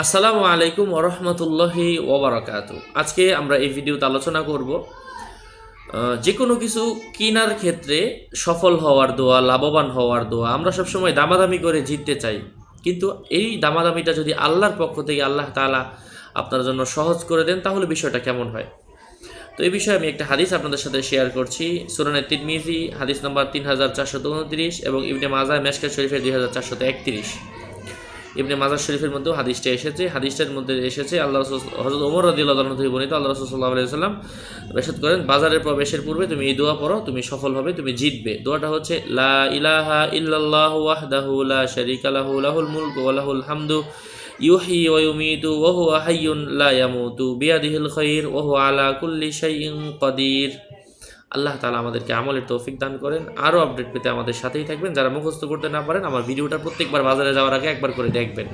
আসসালামু আলাইকুম ওরহমতুল্লাহি ওবরাকাতু। আজকে আমরা এই ভিডিওতে আলোচনা করব যে কোনো কিছু কেনার ক্ষেত্রে সফল হওয়ার দোয়া, লাভবান হওয়ার দোয়া। আমরা সবসময় দামাদামি করে জিততে চাই, কিন্তু এই দামাদামিটা যদি আল্লাহর পক্ষ থেকে আল্লাহ তাআলা আপনার জন্য সহজ করে দেন, তাহলে বিষয়টা কেমন হয়। তো এই বিষয়ে আমি একটা হাদিস আপনাদের সাথে শেয়ার করছি। সুনানে তিরমিজি হাদিস নম্বর 3429 এবং ইবনে মাজাহ মেশকাত শরীফের 2431। ইবনে মাজাহ শরীফের মধ্যেও হাদিসটা এসেছে। হাদিসটার মধ্যে এসেছে আল্লাহ হযরত ওমর রাদিয়াল্লাহু আনহু থেকে বর্ণিত, আল্লাহ রাসূল সাল্লাল্লাহু আলাইহি ওয়াসাল্লাম ইরশাদ করেন, বাজারে প্রবেশের পূর্বে তুমি এই দোয়া পড়ো, তুমি সফল হবে, তুমি জিতবে। দোয়াটা হচ্ছে লা ইলাহা ইল্লাল্লাহু ওয়াহদাহু লা শারীকা লাহু লাহুল মুলকু ওয়া লাহুল হামদু ইউহয়ি ওয়া ইউমীতু ওয়া হুয়া হাইয়্যুন লা ইয়ামুতু বিয়াদিহিল খায়র ওয়া হুয়া আলা কুল্লি শাইইন কাদির। আল্লাহ তাআলা আমাদেরকে আমলের তৌফিক দান করেন। আরও আপডেট পেতে আমাদের সাথেই থাকবেন। যারা মুখস্থ করতে না পারেন, আমার ভিডিওটা প্রত্যেকবার বাজারে যাওয়ার আগে একবার করে দেখবেন।